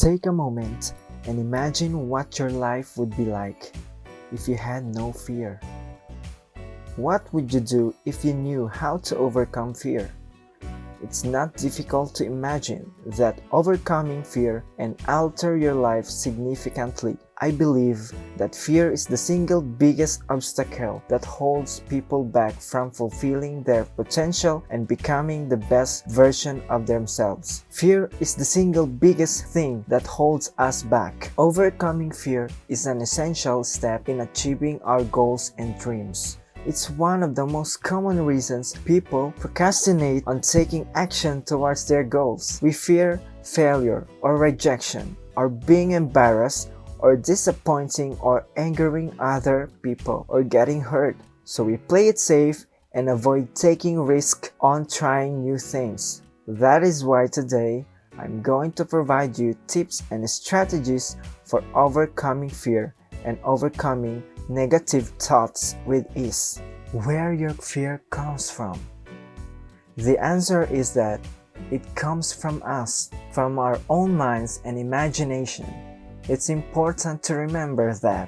Take a moment and imagine what your life would be like if you had no fear. What would you do if you knew how to overcome fear? It's not difficult to imagine that overcoming fear can alter your life significantly. I believe that fear is the single biggest obstacle that holds people back from fulfilling their potential and becoming the best version of themselves. Fear is the single biggest thing that holds us back. Overcoming fear is an essential step in achieving our goals and dreams. It's one of the most common reasons people procrastinate on taking action towards their goals. We fear failure or rejection, or being embarrassed, or disappointing or angering other people, or getting hurt. So we play it safe and avoid taking risk on trying new things. That is why today I'm going to provide you tips and strategies for overcoming fear and overcoming negative thoughts with ease. Where your fear comes from? The answer is that it comes from us, from our own minds and imagination. It's important to remember that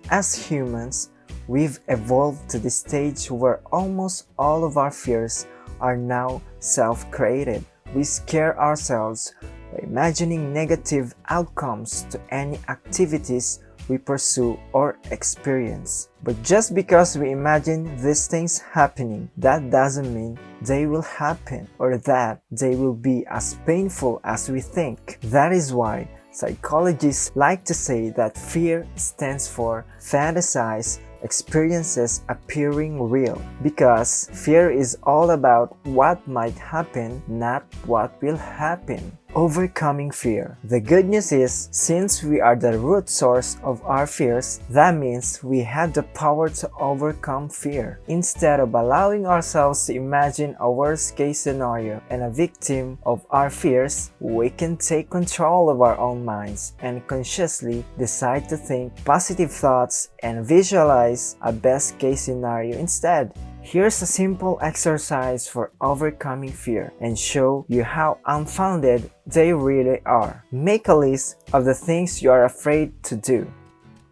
as humans, we've evolved to the stage where almost all of our fears are now self-created. We scare ourselves by imagining negative outcomes to any activities we pursue or experience. But just because we imagine these things happening, that doesn't mean they will happen or that they will be as painful as we think. That is why psychologists like to say that fear stands for fantasize experiences appearing real, because fear is all about what might happen, not what will happen. Overcoming fear. The good news is, since we are the root source of our fears, that means we have the power to overcome fear. Instead of allowing ourselves to imagine a worst-case scenario and a victim of our fears, we can take control of our own minds and consciously decide to think positive thoughts and visualize a best-case scenario instead. Here's a simple exercise for overcoming fear and show you how unfounded they really are. Make a list of the things you are afraid to do.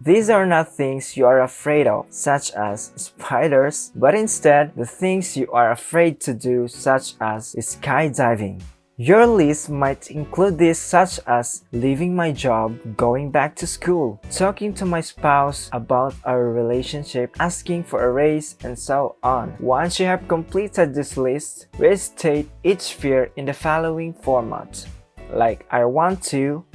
These are not things you are afraid of, such as spiders, but instead the things you are afraid to do, such as skydiving. Your list might include these, such as leaving my job, going back to school, talking to my spouse about our relationship, asking for a raise, and so on. Once you have completed this list, restate each fear in the following format, like I want to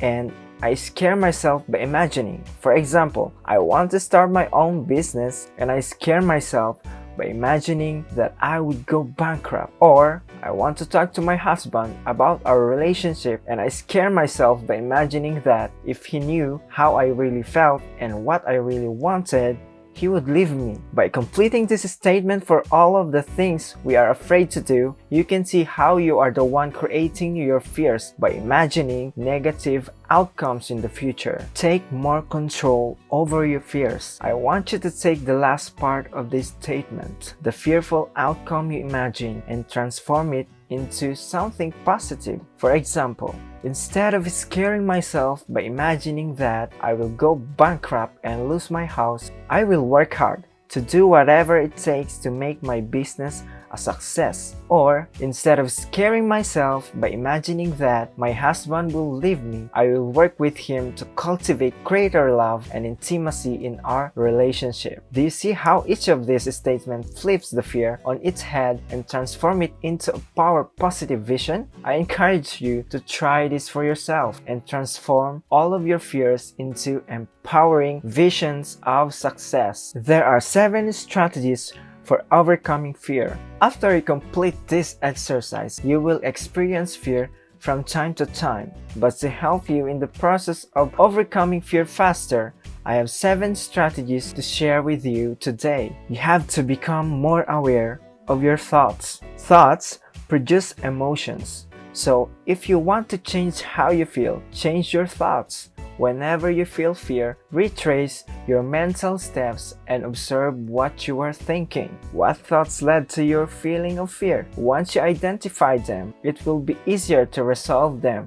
and I scare myself by imagining. For example, I want to start my own business and I scare myself by imagining that I would go bankrupt. Or I want to talk to my husband about our relationship and I scare myself by imagining that if he knew how I really felt and what I really wanted, he would leave me. By completing this statement for all of the things we are afraid to do, you can see how you are the one creating your fears by imagining negative outcomes in the future. Take more control over your fears. I want you to take the last part of this statement, the fearful outcome you imagine, and transform it into something positive. For example, instead of scaring myself by imagining that I will go bankrupt and lose my house, I will work hard to do whatever it takes to make my business a success. Or instead of scaring myself by imagining that my husband will leave me, I will work with him to cultivate greater love and intimacy in our relationship. Do you see how each of these statements flips the fear on its head and transform it into a power positive vision? I encourage you to try this for yourself and transform all of your fears into empowering visions of success. There are 7 strategies for overcoming fear. After you complete this exercise, you will experience fear from time to time. But to help you in the process of overcoming fear faster, I have 7 strategies to share with you today. You have to become more aware of your thoughts. Thoughts produce emotions. So if you want to change how you feel, change your thoughts. Whenever you feel fear, retrace your mental steps and observe what you are thinking. What thoughts led to your feeling of fear? Once you identify them, it will be easier to resolve them.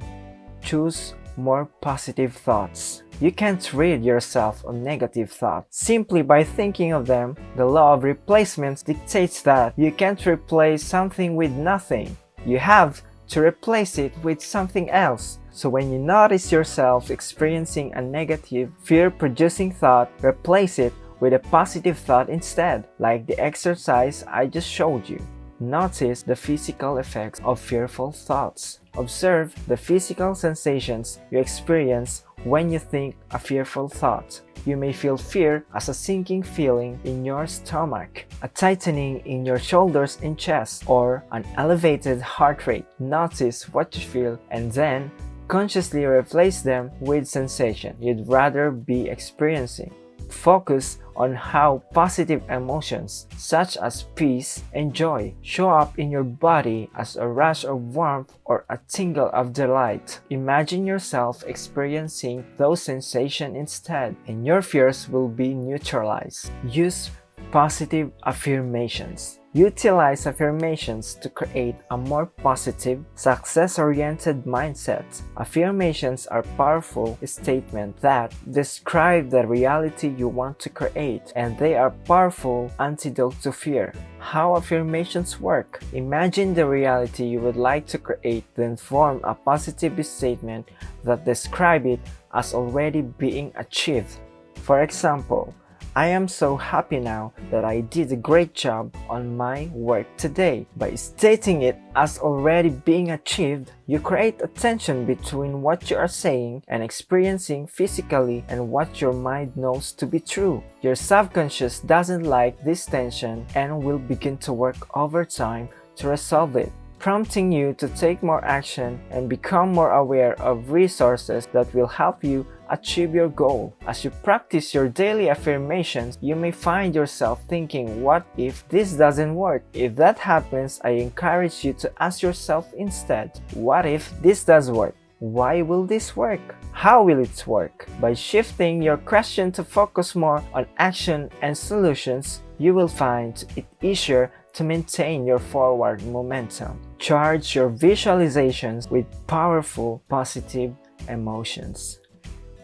Choose more positive thoughts. You can't rid yourself of negative thoughts simply by thinking of them. The law of replacement dictates that you can't replace something with nothing. You have to replace it with something else. So when you notice yourself experiencing a negative, fear-producing thought, replace it with a positive thought instead, like the exercise I just showed you. Notice the physical effects of fearful thoughts. Observe the physical sensations you experience when you think a fearful thought. You may feel fear as a sinking feeling in your stomach, a tightening in your shoulders and chest, or an elevated heart rate. Notice what you feel and then consciously replace them with sensation you'd rather be experiencing. Focus on how positive emotions such as peace and joy show up in your body as a rush of warmth or a tingle of delight. Imagine yourself experiencing those sensations instead, and your fears will be neutralized. Use positive affirmations. Utilize affirmations to create a more positive, success-oriented mindset. Affirmations are powerful statements that describe the reality you want to create, and they are powerful antidote to fear. How affirmations work? Imagine the reality you would like to create, then form a positive statement that describes it as already being achieved. For example, I am so happy now that I did a great job on my work today. By stating it as already being achieved, you create a tension between what you are saying and experiencing physically and what your mind knows to be true. Your subconscious doesn't like this tension and will begin to work overtime to resolve it, prompting you to take more action and become more aware of resources that will help you achieve your goal. As you practice your daily affirmations, you may find yourself thinking, what if this doesn't work? If that happens, I encourage you to ask yourself instead, what if this does work? Why will this work? How will it work? By shifting your question to focus more on action and solutions, you will find it easier to maintain your forward momentum. Charge your visualizations with powerful positive emotions.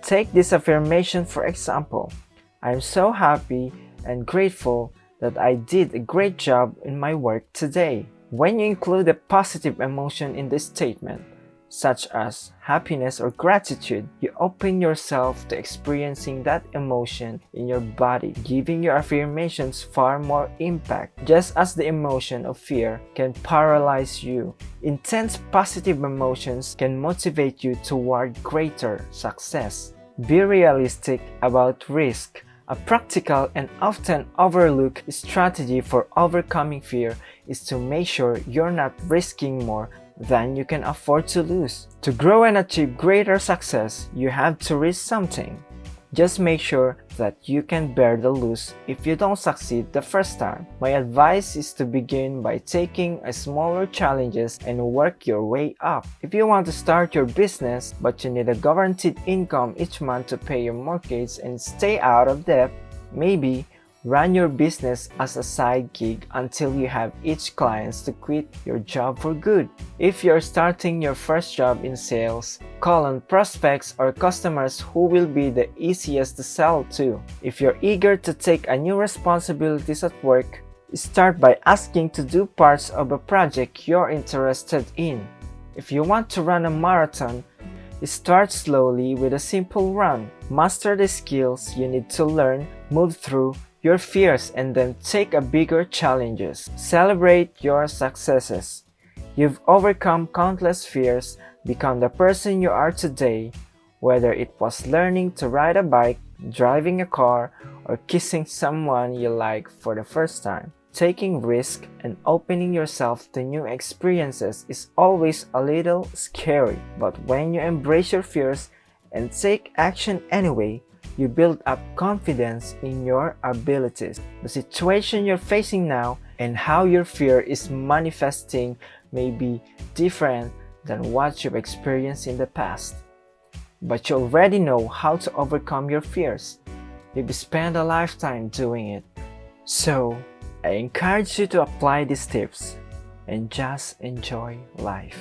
Take this affirmation for example. I am so happy and grateful that I did a great job in my work today. When you include a positive emotion in this statement, such as happiness or gratitude, you open yourself to experiencing that emotion in your body, giving your affirmations far more impact. Just as the emotion of fear can paralyze you, intense positive emotions can motivate you toward greater success. Be realistic about risk. A practical and often overlooked strategy for overcoming fear is to make sure you're not risking more than you can afford to lose. To grow and achieve greater success, you have to risk something. Just make sure that you can bear the loss if you don't succeed the first time. My advice is to begin by taking smaller challenges and work your way up. If you want to start your business but you need a guaranteed income each month to pay your mortgage and stay out of debt, maybe run your business as a side gig until you have each client to quit your job for good. If you're starting your first job in sales, call on prospects or customers who will be the easiest to sell to. If you're eager to take a new responsibilities at work, start by asking to do parts of a project you're interested in. If you want to run a marathon, start slowly with a simple run. Master the skills you need to learn, move through your fears, and then take a bigger challenges. Celebrate your successes. You've overcome countless fears, become the person you are today, whether it was learning to ride a bike, driving a car, or kissing someone you like for the first time. Taking risk and opening yourself to new experiences is always a little scary, but when you embrace your fears and take action anyway, you build up confidence in your abilities. The situation you're facing now and how your fear is manifesting may be different than what you've experienced in the past. But you already know how to overcome your fears. You've spent a lifetime doing it. So, I encourage you to apply these tips and just enjoy life.